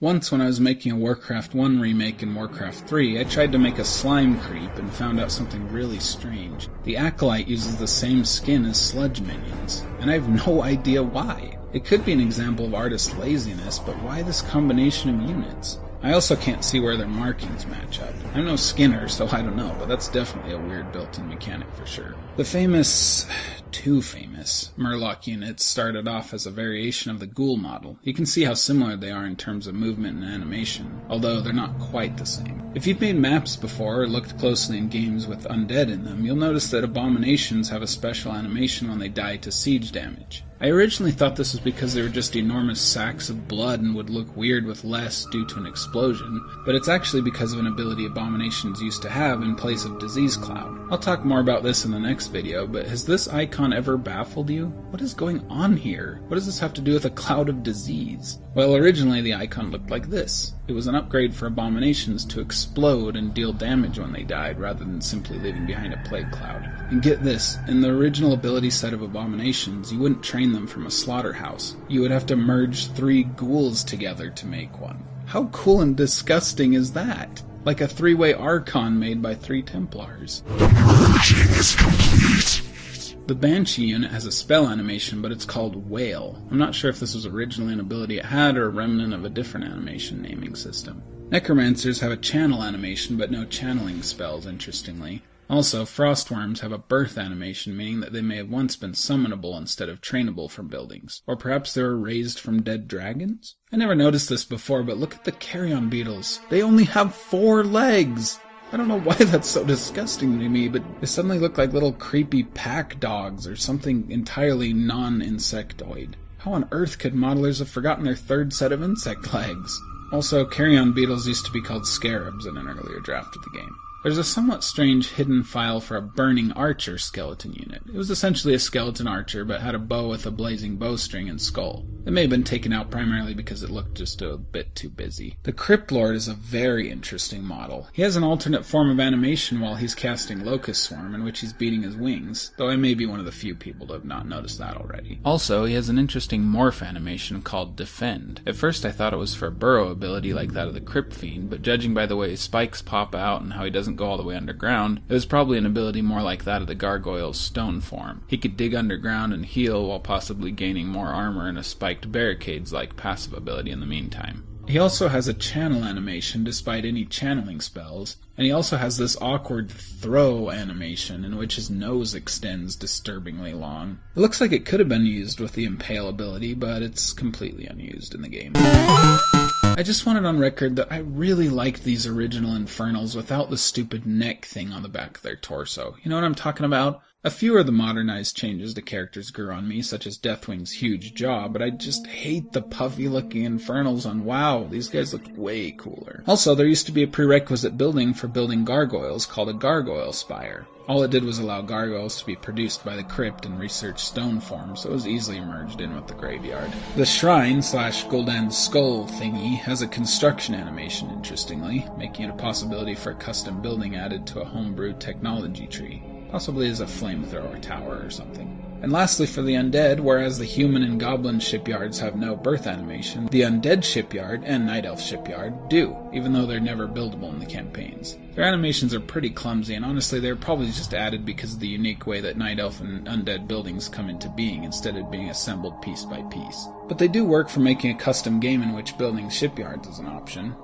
Once when I was making a Warcraft 1 remake in Warcraft 3, I tried to make a slime creep and found out something really strange. The Acolyte uses the same skin as sludge minions, and I have no idea why. It could be an example of artist laziness, but why this combination of units? I also can't see where their markings match up. I'm no skinner, so I don't know, but that's definitely a weird built-in mechanic for sure. The too famous, Murloc units started off as a variation of the ghoul model. You can see how similar they are in terms of movement and animation, although they're not quite the same. If you've made maps before or looked closely in games with undead in them, you'll notice that abominations have a special animation when they die to siege damage. I originally thought this was because they were just enormous sacks of blood and would look weird with less due to an explosion, but it's actually because of an ability abominations used to have in place of Disease Cloud. I'll talk more about this in the next video, but has this icon ever baffled you? What is going on here? What does this have to do with a cloud of disease? Well, originally the icon looked like this. It was an upgrade for abominations to explode and deal damage when they died, rather than simply leaving behind a plague cloud. And get this, in the original ability set of abominations, you wouldn't train them from a slaughterhouse. You would have to merge 3 ghouls together to make one. How cool and disgusting is that? Like a 3-way Archon made by 3 Templars. The merging is complete! The Banshee unit has a spell animation, but it's called Wail. I'm not sure if this was originally an ability it had or a remnant of a different animation naming system. Necromancers have a channel animation, but no channeling spells, interestingly. Also, Frostworms have a birth animation, meaning that they may have once been summonable instead of trainable from buildings. Or perhaps they were raised from dead dragons? I never noticed this before, but look at the carrion beetles. They only have 4 legs! I don't know why that's so disgusting to me, but they suddenly look like little creepy pack dogs or something entirely non-insectoid. How on earth could modelers have forgotten their 3rd set of insect legs? Also, carrion beetles used to be called scarabs in an earlier draft of the game. There's a somewhat strange hidden file for a burning archer skeleton unit. It was essentially a skeleton archer, but had a bow with a blazing bowstring and skull. It may have been taken out primarily because it looked just a bit too busy. The Crypt Lord is a very interesting model. He has an alternate form of animation while he's casting Locust Swarm, in which he's beating his wings, though I may be one of the few people to have not noticed that already. Also, he has an interesting morph animation called Defend. At first I thought it was for a burrow ability like that of the Crypt Fiend, but judging by the way his spikes pop out and how he doesn't go all the way underground, it was probably an ability more like that of the Gargoyle's stone form. He could dig underground and heal while possibly gaining more armor and a spiked barricades-like passive ability in the meantime. He also has a channel animation despite any channeling spells, and he also has this awkward throw animation in which his nose extends disturbingly long. It looks like it could have been used with the Impale ability, but it's completely unused in the game. I just wanted on record that I really liked these original Infernals without the stupid neck thing on the back of their torso. You know what I'm talking about? A few of the modernized changes to characters grew on me, such as Deathwing's huge jaw, but I just hate the puffy-looking Infernals on WoW. These guys look way cooler. Also, there used to be a prerequisite building for building gargoyles called a Gargoyle Spire. All it did was allow gargoyles to be produced by the crypt in research stone form, so it was easily merged in with the graveyard. The shrine/Gul'dan's skull thingy has a construction animation, interestingly, making it a possibility for a custom building added to a homebrewed technology tree. Possibly as a flamethrower tower or something. And lastly, for the undead, whereas the human and goblin shipyards have no birth animation, the undead shipyard and night elf shipyard do, even though they're never buildable in the campaigns. Their animations are pretty clumsy, and honestly they're probably just added because of the unique way that night elf and undead buildings come into being instead of being assembled piece by piece. But they do work for making a custom game in which building shipyards is an option.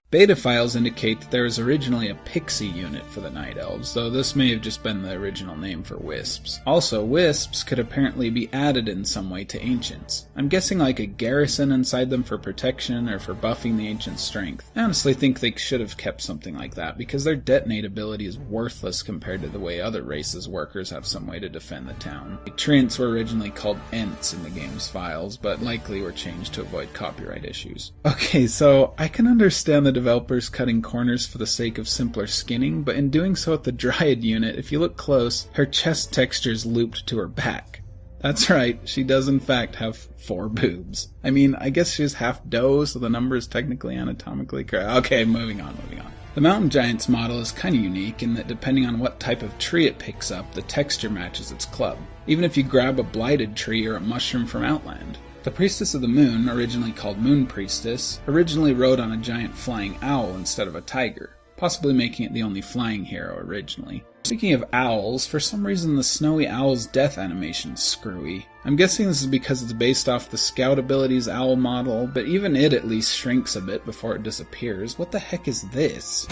Beta files indicate that there was originally a pixie unit for the Night Elves, though this may have just been the original name for wisps. Also, wisps could apparently be added in some way to ancients. I'm guessing like a garrison inside them for protection or for buffing the ancient's strength. I honestly think they should have kept something like that, because their detonate ability is worthless compared to the way other races' workers have some way to defend the town. The Treants were originally called Ents in the game's files, but likely were changed to avoid copyright issues. Okay, so I can understand the developers cutting corners for the sake of simpler skinning, but in doing so with the Dryad unit, if you look close, her chest texture is looped to her back. That's right, she does in fact have 4 boobs. I mean, I guess she's half doe, so the number is technically anatomically correct. Okay, moving on. The Mountain Giant's model is kind of unique in that depending on what type of tree it picks up, the texture matches its club, even if you grab a blighted tree or a mushroom from Outland. The Priestess of the Moon, originally called Moon Priestess, originally rode on a giant flying owl instead of a tiger, possibly making it the only flying hero originally. Speaking of owls, for some reason the snowy owl's death animation's screwy. I'm guessing this is because it's based off the Scout Abilities owl model, but even it at least shrinks a bit before it disappears. What the heck is this?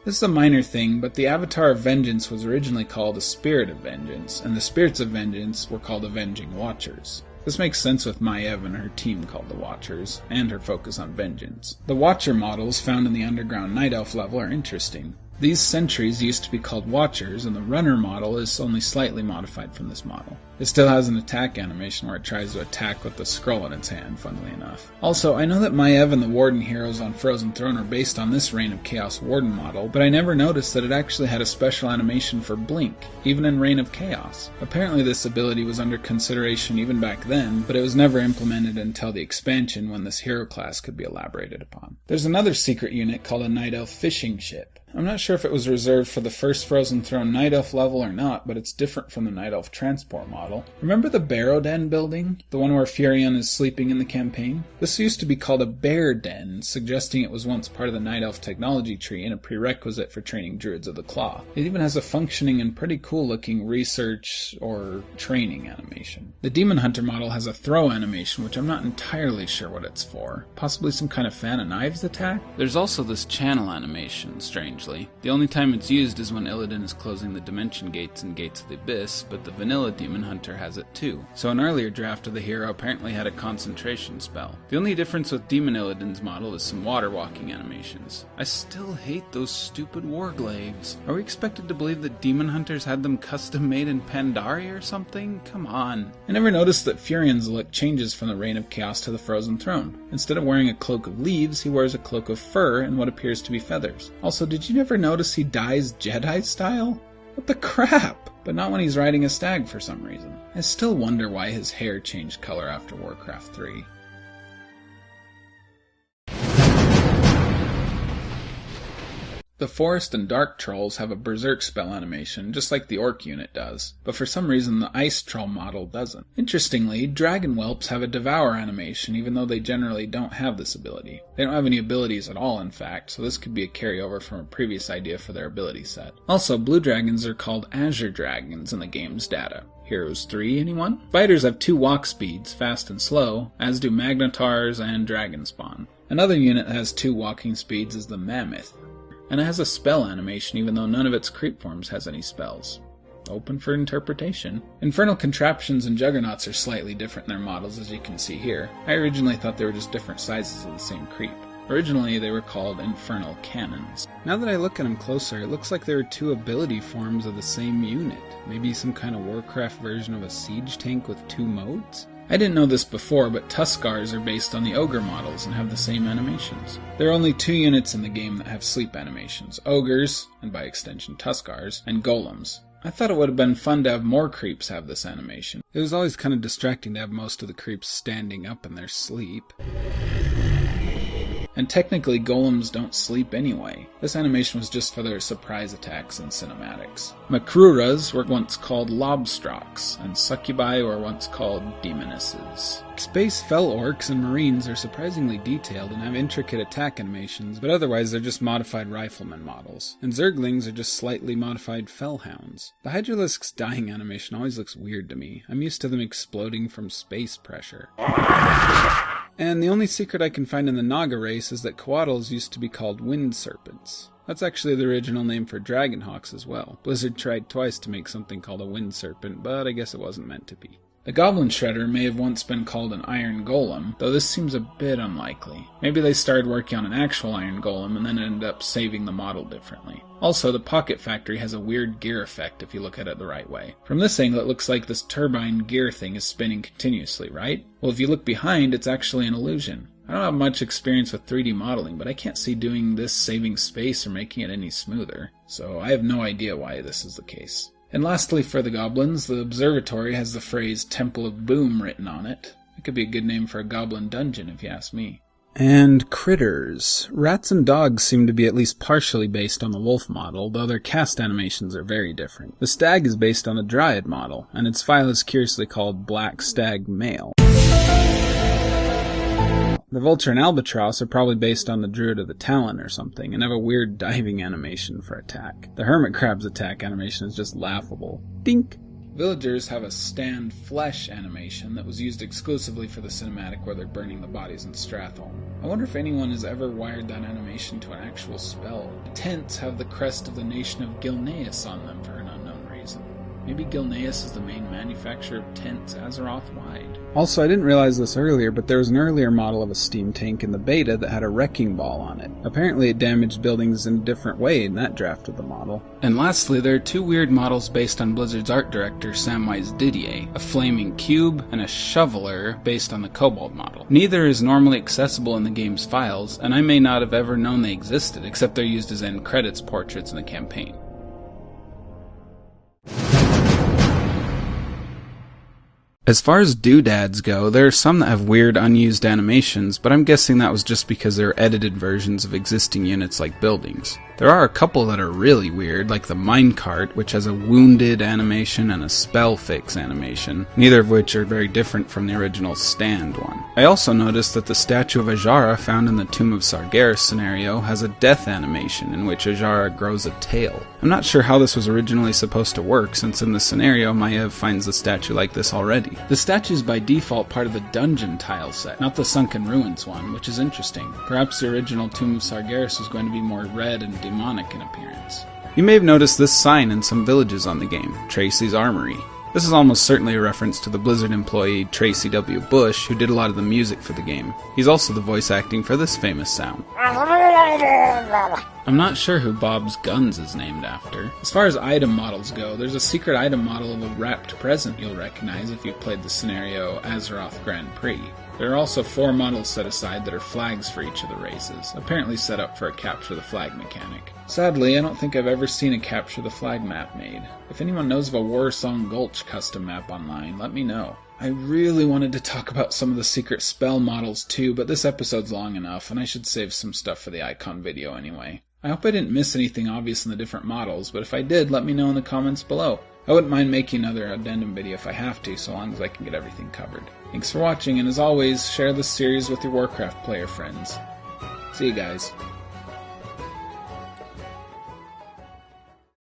This is a minor thing, but the Avatar of Vengeance was originally called a Spirit of Vengeance, and the Spirits of Vengeance were called Avenging Watchers. This makes sense with Maiev and her team called the Watchers, and her focus on vengeance. The Watcher models found in the underground Night Elf level are interesting. These sentries used to be called Watchers, and the Runner model is only slightly modified from this model. It still has an attack animation where it tries to attack with the scroll in its hand, funnily enough. Also, I know that Maiev and the Warden heroes on Frozen Throne are based on this Reign of Chaos Warden model, but I never noticed that it actually had a special animation for Blink, even in Reign of Chaos. Apparently this ability was under consideration even back then, but it was never implemented until the expansion when this hero class could be elaborated upon. There's another secret unit called a Night Elf fishing ship. I'm not sure if it was reserved for the first Frozen Throne Night Elf level or not, but it's different from the Night Elf transport model. Remember the Barrow Den building? The one where Furion is sleeping in the campaign? This used to be called a Bear Den, suggesting it was once part of the Night Elf technology tree and a prerequisite for training Druids of the Claw. It even has a functioning and pretty cool looking research or training animation. The Demon Hunter model has a throw animation, which I'm not entirely sure what it's for. Possibly some kind of fan of knives attack? There's also this channel animation, strangely. The only time it's used is when Illidan is closing the Dimension Gates and Gates of the Abyss, but the vanilla Demon Hunter has it too. So an earlier draft of the hero apparently had a concentration spell. The only difference with Demon Illidan's model is some water walking animations. I still hate those stupid warglaives. Are we expected to believe that Demon Hunters had them custom made in Pandaria or something? Come on. I never noticed that Furion's look changes from the Reign of Chaos to the Frozen Throne. Instead of wearing a cloak of leaves, he wears a cloak of fur and what appears to be feathers. Also, did you never notice he dies Jedi style? What the crap? But not when he's riding a stag for some reason. I still wonder why his hair changed color after Warcraft 3. The Forest and Dark Trolls have a Berserk spell animation, just like the Orc unit does, but for some reason the Ice Troll model doesn't. Interestingly, Dragon Whelps have a Devour animation, even though they generally don't have this ability. They don't have any abilities at all, in fact, so this could be a carryover from a previous idea for their ability set. Also, Blue Dragons are called Azure Dragons in the game's data. Heroes 3, anyone? Spiders have 2 walk speeds, fast and slow, as do Magnetars and Dragonspawn. Another unit that has 2 walking speeds is the Mammoth, and it has a spell animation even though none of its creep forms has any spells. Open for interpretation. Infernal Contraptions and Juggernauts are slightly different in their models, as you can see here. I originally thought they were just different sizes of the same creep. Originally, they were called Infernal Cannons. Now that I look at them closer, it looks like there are 2 ability forms of the same unit. Maybe some kind of Warcraft version of a siege tank with 2 modes? I didn't know this before, but Tuskars are based on the Ogre models and have the same animations. There are only 2 units in the game that have sleep animations: Ogres, and by extension Tuskars, and Golems. I thought it would have been fun to have more creeps have this animation. It was always kind of distracting to have most of the creeps standing up in their sleep. And technically, golems don't sleep anyway. This animation was just for their surprise attacks and cinematics. Makruras were once called Lobstrox, and Succubi were once called Demonesses. Space Fel Orcs and Marines are surprisingly detailed and have intricate attack animations, but otherwise they're just modified rifleman models. And Zerglings are just slightly modified Fellhounds. The Hydralisk's dying animation always looks weird to me. I'm used to them exploding from space pressure. And the only secret I can find in the Naga race is that Coatls used to be called Wind Serpents. That's actually the original name for Dragonhawks as well. Blizzard tried twice to make something called a Wind Serpent, but I guess it wasn't meant to be. The Goblin Shredder may have once been called an Iron Golem, though this seems a bit unlikely. Maybe they started working on an actual Iron Golem and then ended up saving the model differently. Also, the Pocket Factory has a weird gear effect if you look at it the right way. From this angle it looks like this turbine gear thing is spinning continuously, right? Well, if you look behind, it's actually an illusion. I don't have much experience with 3D modeling, but I can't see doing this saving space or making it any smoother, so I have no idea why this is the case. And lastly, for the goblins, the observatory has the phrase Temple of Boom written on it. It could be a good name for a goblin dungeon if you ask me. And critters. Rats and dogs seem to be at least partially based on the wolf model, though their cast animations are very different. The stag is based on the dryad model, and its file is curiously called Black Stag Male. The vulture and albatross are probably based on the druid of the Talon or something, and have a weird diving animation for attack. The hermit crab's attack animation is just laughable. Dink! Villagers have a stand flesh animation that was used exclusively for the cinematic where they're burning the bodies in Stratholme. I wonder if anyone has ever wired that animation to an actual spell. The tents have the crest of the nation of Gilneas on them for an unknown reason. Maybe Gilneas is the main manufacturer of tents Azeroth-wide. Also, I didn't realize this earlier, but there was an earlier model of a steam tank in the beta that had a wrecking ball on it. Apparently it damaged buildings in a different way in that draft of the model. And lastly, there are two weird models based on Blizzard's art director Samwise Didier, a flaming cube and a shoveler based on the Kobold model. Neither is normally accessible in the game's files, and I may not have ever known they existed, except they're used as end credits portraits in the campaign. As far as doodads go, there are some that have weird unused animations, but I'm guessing that was just because they're edited versions of existing units like buildings. There are a couple that are really weird, like the minecart, which has a wounded animation and a spell fix animation, neither of which are very different from the original stand one. I also noticed that the statue of Ajara found in the Tomb of Sargeras scenario has a death animation in which Ajara grows a tail. I'm not sure how this was originally supposed to work, since in the scenario Maiev finds the statue like this already. The statue is by default part of the dungeon tile set, not the Sunken Ruins one, which is interesting. Perhaps the original Tomb of Sargeras was going to be more red and demonic in appearance. You may have noticed this sign in some villages on the game, Tracy's Armory. This is almost certainly a reference to the Blizzard employee Tracy W. Bush, who did a lot of the music for the game. He's also the voice acting for this famous sound. I'm not sure who Bob's Guns is named after. As far as item models go, there's a secret item model of a wrapped present you'll recognize if you've played the scenario Azeroth Grand Prix. There are also 4 models set aside that are flags for each of the races, apparently set up for a capture the flag mechanic. Sadly, I don't think I've ever seen a capture the flag map made. If anyone knows of a Warsong Gulch custom map online, let me know. I really wanted to talk about some of the secret spell models too, but this episode's long enough, and I should save some stuff for the icon video anyway. I hope I didn't miss anything obvious in the different models, but if I did, let me know in the comments below. I wouldn't mind making another addendum video if I have to, so long as I can get everything covered. Thanks for watching, and as always, share this series with your Warcraft player friends. See you guys.